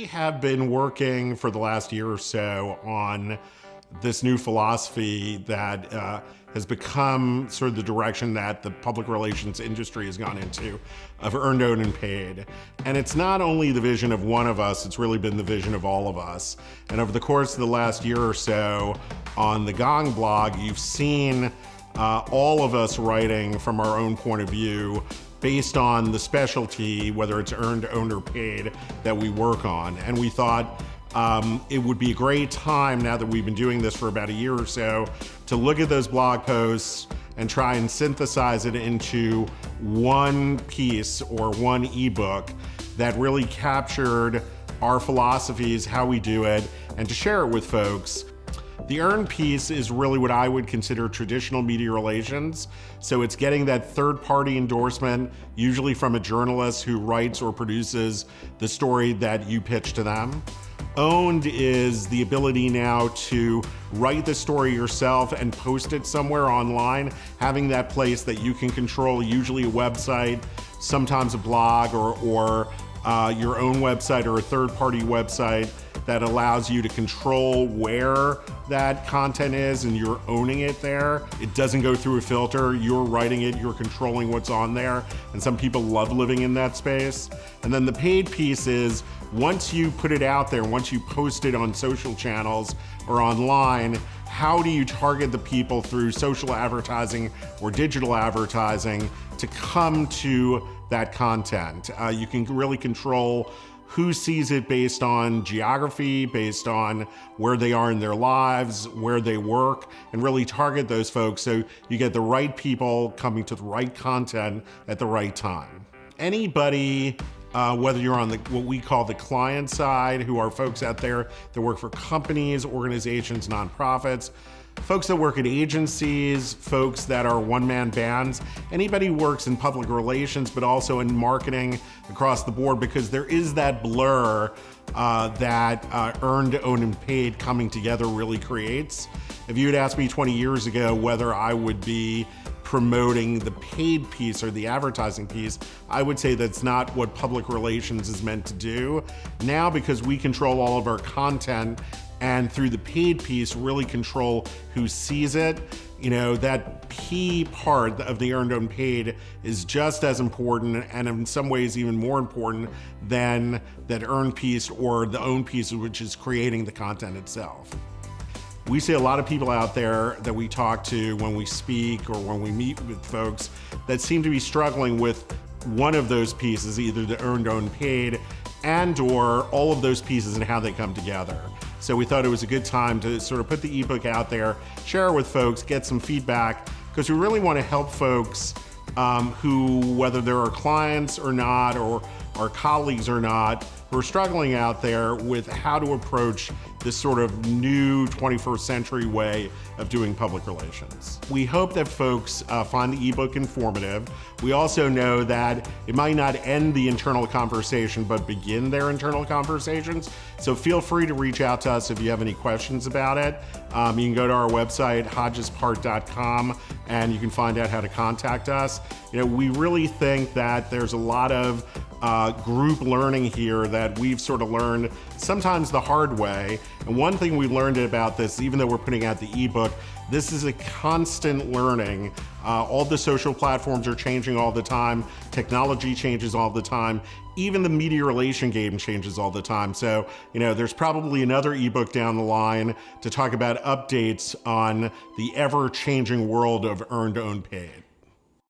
have been working for the last year or so on this new philosophy that has become sort of the direction that the public relations industry has gone into, of earned, owned, and paid. And it's not only the vision of one of us, it's really been the vision of all of us. And over the course of the last year or so on the Gong blog, you've seen all of us writing from our own point of view based on the specialty, whether it's earned, owned, or paid, that we work on. And we thought it would be a great time, now that we've been doing this for about a year or so, to look at those blog posts and try and synthesize it into one piece or one ebook that really captured our philosophies, how we do it, and to share it with folks. The earned piece is really what I would consider traditional media relations. So it's getting that third-party endorsement, usually from a journalist who writes or produces the story that you pitch to them. Owned is the ability now to write the story yourself and post it somewhere online, having that place that you can control, usually a website, sometimes a blog, or your own website or a third-party website that allows you to control where that content is and you're owning it there. It doesn't go through a filter, you're writing it, you're controlling what's on there, and some people love living in that space. And then the paid piece is, once you put it out there, once you post it on social channels or online, how do you target the people through social advertising or digital advertising to come to that content? You can really control who sees it based on geography, based on where they are in their lives, where they work, and really target those folks so you get the right people coming to the right content at the right time. Anybody, whether you're on what we call the client side, who are folks out there that work for companies, organizations, nonprofits, folks that work at agencies, folks that are one-man bands, anybody who works in public relations, but also in marketing across the board, because there is that blur that earned, owned, and paid coming together really creates. If you had asked me 20 years ago whether I would be promoting the paid piece or the advertising piece, I would say that's not what public relations is meant to do. Now, because we control all of our content, and through the paid piece really control who sees it, you know, that P part of the earned, owned, paid is just as important, and in some ways even more important than that earned piece or the owned piece, which is creating the content itself. We see a lot of people out there that we talk to when we speak or when we meet with folks that seem to be struggling with one of those pieces, either the earned, owned, paid, and or all of those pieces and how they come together. So we thought it was a good time to sort of put the ebook out there, share it with folks, get some feedback, because we really want to help folks who, whether they're our clients or not, or our colleagues or not, who are struggling out there with how to approach this sort of new 21st century way of doing public relations. We hope that folks find the ebook informative. We also know that it might not end the internal conversation, but begin their internal conversations. So feel free to reach out to us if you have any questions about it. You can go to our website, hodgespart.com, and you can find out how to contact us. You know, we really think that there's a lot of group learning here that we've sort of learned sometimes the hard way. And one thing we learned about this, even though we're putting out the ebook, this is a constant learning. All the social platforms are changing all the time. Technology changes all the time. Even the media relation game changes all the time. So, you know, there's probably another ebook down the line to talk about updates on the ever-changing world of earned, owned, paid.